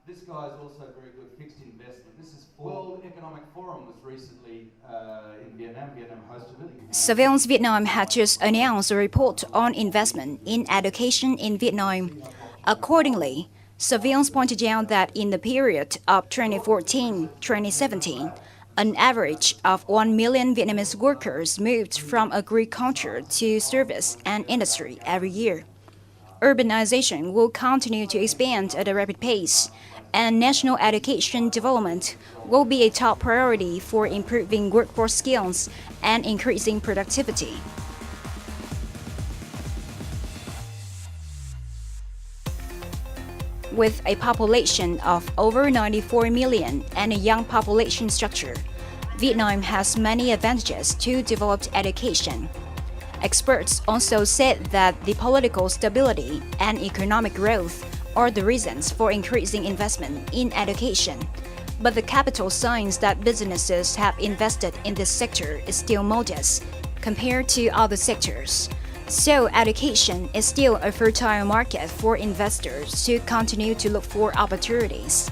This guy is also very good fixed investment. This is World Economic Forum was recently in Vietnam. Vietnam hosted it. Surveillance Vietnam had just announced a report on investment in education in Vietnam. Accordingly, Surveillance pointed out that in the period of 2014-2017, an average of 1 million Vietnamese workers moved from agriculture to service and industry every year. Urbanization will continue to expand at a rapid pace, and national education development will be a top priority for improving workforce skills and increasing productivity. With a population of over 94 million and a young population structure, Vietnam has many advantages to developed education. Experts also said that the political stability and economic growth are the reasons for increasing investment in education. But the capital signs that businesses have invested in this sector is still modest compared to other sectors. So education is still a fertile market for investors to continue to look for opportunities.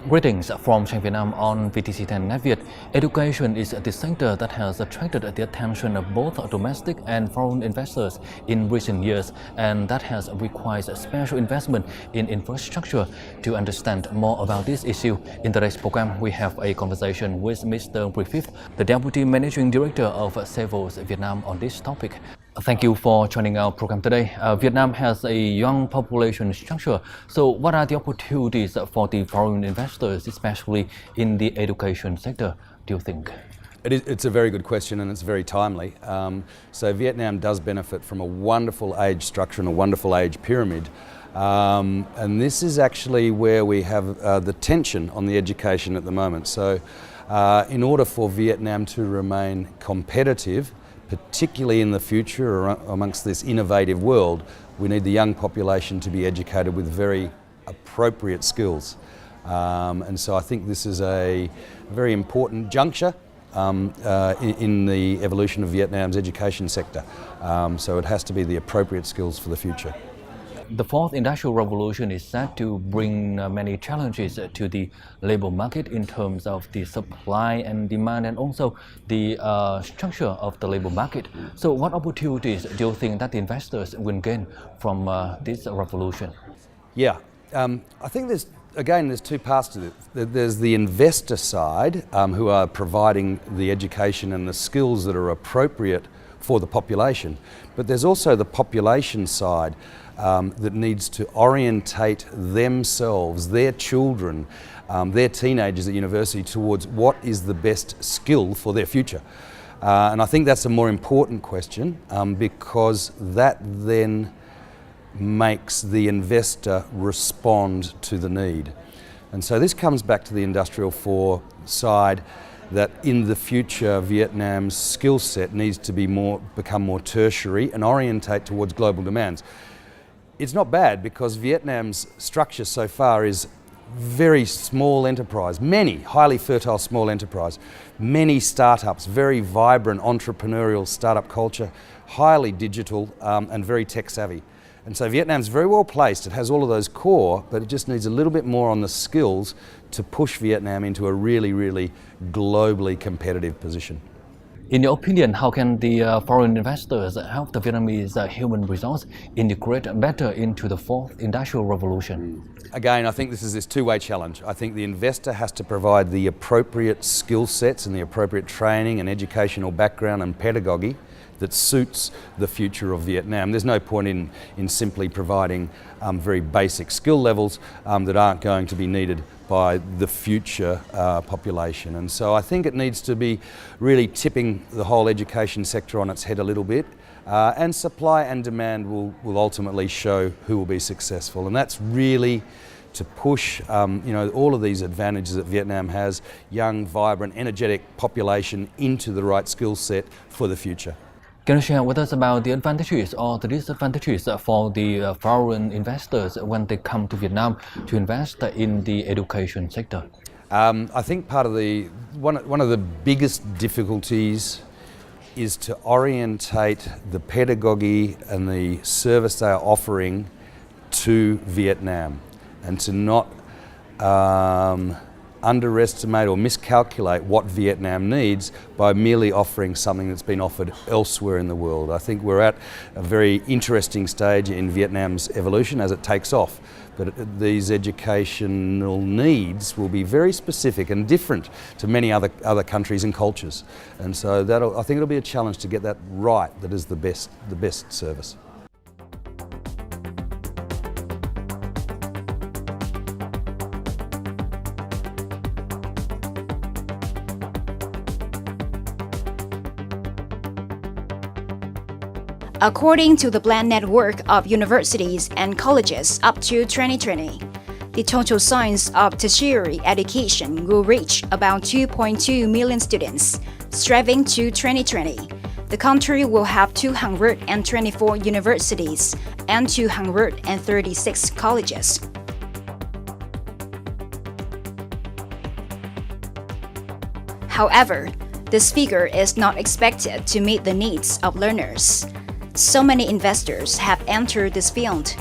Greetings from Vietnam on VTC10 NetViet. Education is the sector that has attracted the attention of both domestic and foreign investors in recent years, and that has required special investment in infrastructure. To understand more about this issue, in today's program, we have a conversation with Mr. Griffith, the Deputy Managing Director of Civils Vietnam on this topic. Thank you for joining our program today. Vietnam has a young population structure. So what are the opportunities for the foreign investors, especially in the education sector, do you think? It's a very good question, and it's very timely. So Vietnam does benefit from a wonderful age structure and a wonderful age pyramid. And this is actually where we have the tension on the education at the moment. So in order for Vietnam to remain competitive, particularly in the future amongst this innovative world, we need the young population to be educated with very appropriate skills. And so I think this is a very important juncture in the evolution of Vietnam's education sector. So it has to be the appropriate skills for the future. The fourth industrial revolution is set to bring many challenges to the labor market in terms of the supply and demand, and also the structure of the labor market. So what opportunities do you think that the investors will gain from this revolution? Yeah, I think there's two parts to it. There's the investor side, who are providing the education and the skills that are appropriate for the population. But there's also the population side that needs to orientate themselves, their children, their teenagers at university towards what is the best skill for their future. And I think that's a more important question because that then makes the investor respond to the need. And so this comes back to the industrial side, that in the future Vietnam's skill set needs to become more tertiary and orientate towards global demands. It's not bad because Vietnam's structure so far is very small enterprise, many highly fertile small enterprise, many startups, very vibrant entrepreneurial startup culture, highly digital and very tech savvy. And so Vietnam's very well placed. It has all of those core, but it just needs a little bit more on the skills to push Vietnam into a really, really globally competitive position. In your opinion, how can the foreign investors help the Vietnamese human resource integrate better into the fourth industrial revolution? Again, I think this is this two-way challenge. I think the investor has to provide the appropriate skill sets and the appropriate training and educational background and pedagogy that suits the future of Vietnam. There's no point in simply providing very basic skill levels that aren't going to be needed by the future population. And so I think it needs to be really tipping the whole education sector on its head a little bit, and supply and demand will ultimately show who will be successful. And that's really to push all of these advantages that Vietnam has, young, vibrant, energetic population into the right skill set for the future. Can you share with us about the advantages or the disadvantages for the foreign investors when they come to Vietnam to invest in the education sector? I think part of one of the biggest difficulties is to orientate the pedagogy and the service they are offering to Vietnam, and to not underestimate or miscalculate what Vietnam needs by merely offering something that's been offered elsewhere in the world. I think we're at a very interesting stage in Vietnam's evolution as it takes off. But these educational needs will be very specific and different to many other countries and cultures. And so I think it'll be a challenge to get that right, that is the best service. According to the planned network of universities and colleges up to 2020, the total size of tertiary education will reach about 2.2 million students. Striving to 2020, the country will have 224 universities and 236 colleges. However, this figure is not expected to meet the needs of learners. So many investors have entered this field.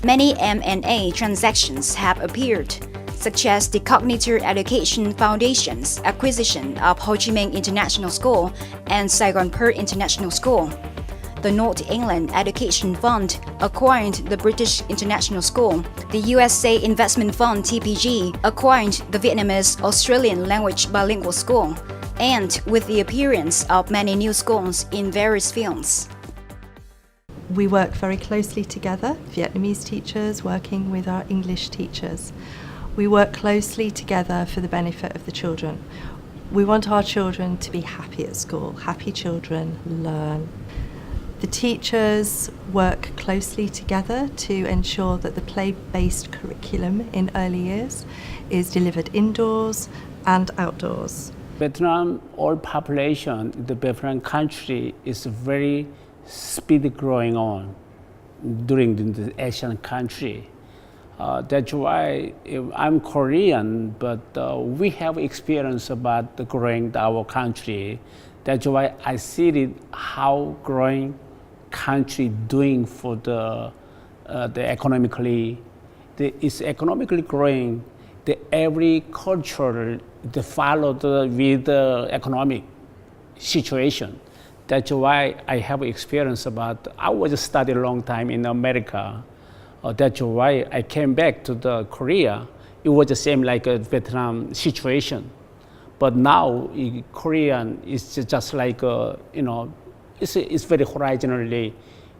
Many M&A transactions have appeared, such as the Cognitor Education Foundation's acquisition of Ho Chi Minh International School and Saigon Pearl International School. The North England Education Fund acquired the British International School. The USA Investment Fund TPG acquired the Vietnamese Australian Language Bilingual School, and with the appearance of many new schools in various fields. We work very closely together, Vietnamese teachers working with our English teachers. We work closely together for the benefit of the children. We want our children to be happy at school. Happy children learn. The teachers work closely together to ensure that the play-based curriculum in early years is delivered indoors and outdoors. Vietnam, all population, the different country is very speedy growing on during the Asian country. That's why I'm Korean, but we have experience about the growing our country. That's why I see it how growing country doing for the economically. It's economically growing. The every culture they follow with the economic situation. That's why I have experience about. I was studied a long time in America. That's why I came back to the Korea. It was the same like a Vietnam situation, but now Korean is just like it's very horizontally,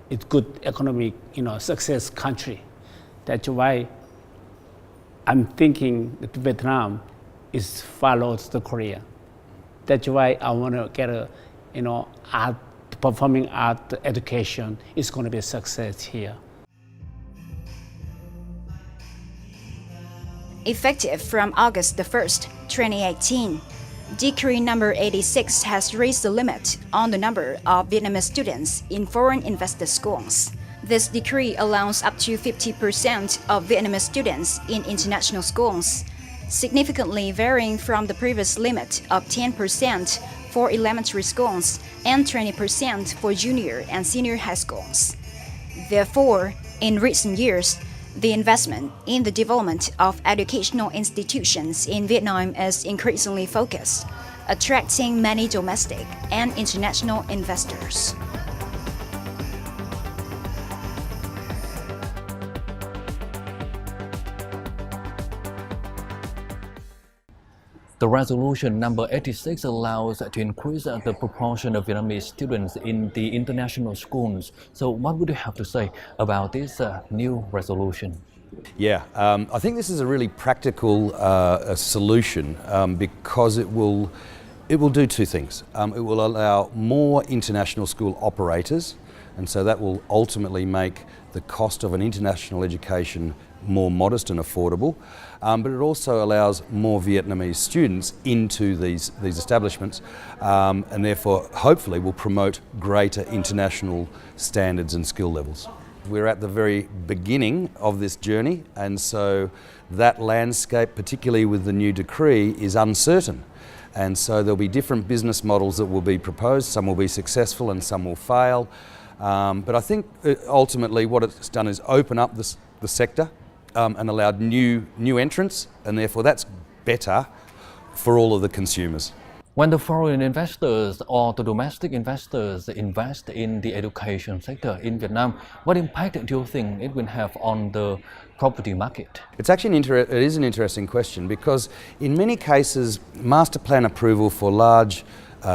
it's good economic success country. That's why I'm thinking that Vietnam is follows the Korea. That's why I want to get a art, performing art education is going to be a success here. Effective from August the 1st, 2018, Decree number 86 has raised the limit on the number of Vietnamese students in foreign investor schools. This decree allows up to 50% of Vietnamese students in international schools, significantly varying from the previous limit of 10% for elementary schools and 20% for junior and senior high schools. Therefore, in recent years, the investment in the development of educational institutions in Vietnam is increasingly focused, attracting many domestic and international investors. The resolution number 86 allows to increase the proportion of Vietnamese students in the international schools. So what would you have to say about this new resolution? Yeah, I think this is a really practical solution because it will do two things. It will allow more international school operators and so that will ultimately make the cost of an international education more modest and affordable, but it also allows more Vietnamese students into these establishments, and therefore hopefully will promote greater international standards and skill levels. We're at the very beginning of this journey, and so that landscape, particularly with the new decree, is uncertain. And so there'll be different business models that will be proposed. Some will be successful and some will fail. But I think ultimately what it's done is open up the sector and allowed new entrants, and therefore that's better for all of the consumers. When the foreign investors or the domestic investors invest in the education sector in Vietnam, what impact do you think it will have on the property market? It's actually it is an interesting question, because in many cases master plan approval for large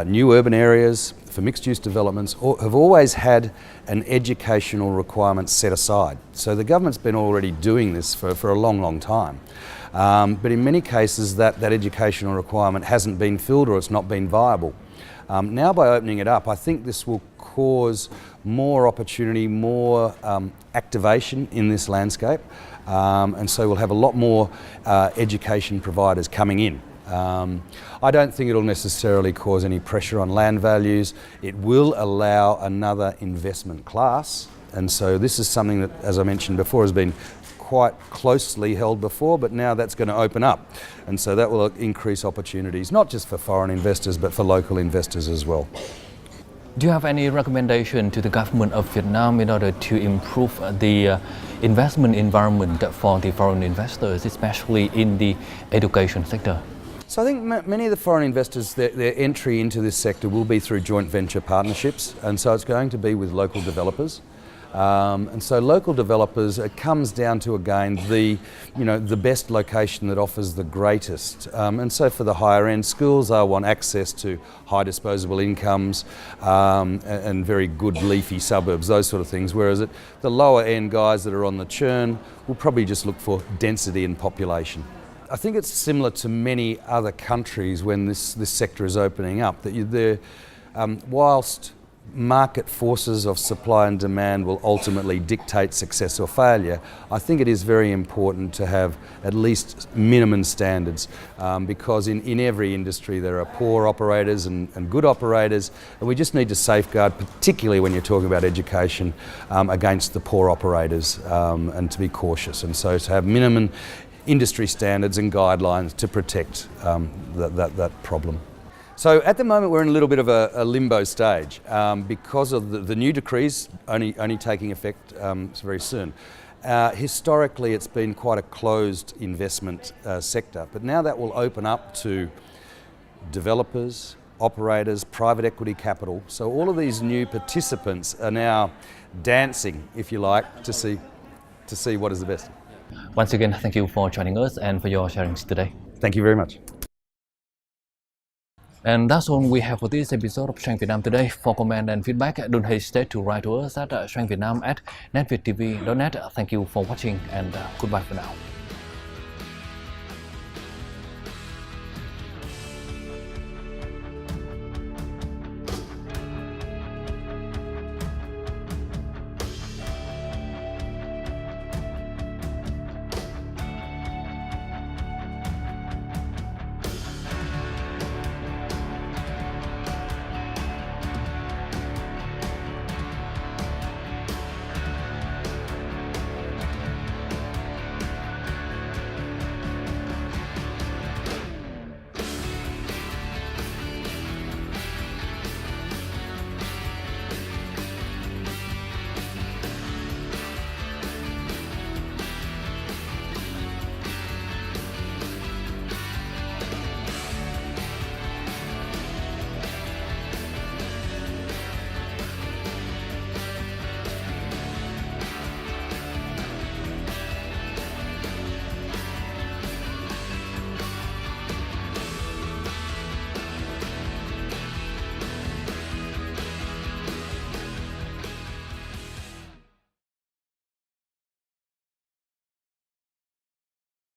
new urban areas, for mixed-use developments, have always had an educational requirement set aside. So the government's been already doing this for a long time. But in many cases that educational requirement hasn't been filled, or it's not been viable. Now by opening it up, I think this will cause more opportunity, more activation in this landscape, and so we'll have a lot more education providers coming in. I don't think it'll necessarily cause any pressure on land values. It will allow another investment class, and so this is something that, as I mentioned before, has been quite closely held before, but now that's going to open up, and so that will increase opportunities not just for foreign investors but for local investors as well. Do you have any recommendation to the government of Vietnam in order to improve the investment environment for the foreign investors, especially in the education sector? So I think many of the foreign investors, their entry into this sector will be through joint venture partnerships, and so it's going to be with local developers. And so local developers, it comes down to again the best location that offers the greatest. And so for the higher end schools, they want access to high disposable incomes and very good leafy suburbs, those sort of things. Whereas the lower end guys that are on the churn will probably just look for density and population. I think it's similar to many other countries when this sector is opening up, that whilst market forces of supply and demand will ultimately dictate success or failure, I think it is very important to have at least minimum standards, because in every industry there are poor operators and good operators, and we just need to safeguard, particularly when you're talking about education, against the poor operators, and to be cautious, and so to have minimum industry standards and guidelines to protect that problem. So at the moment we're in a little bit of a limbo stage because of the new decrees only taking effect very soon. Historically it's been quite a closed investment sector, but now that will open up to developers, operators, private equity capital. So all of these new participants are now dancing, if you like, to see what is the best. Once again, thank you for joining us and for your sharings today. Thank you very much. And that's all we have for this episode of Strength Vietnam today. For comment and feedback, don't hesitate to write to us at strengthvietnam@netvietttv.net. Thank you for watching, and goodbye for now.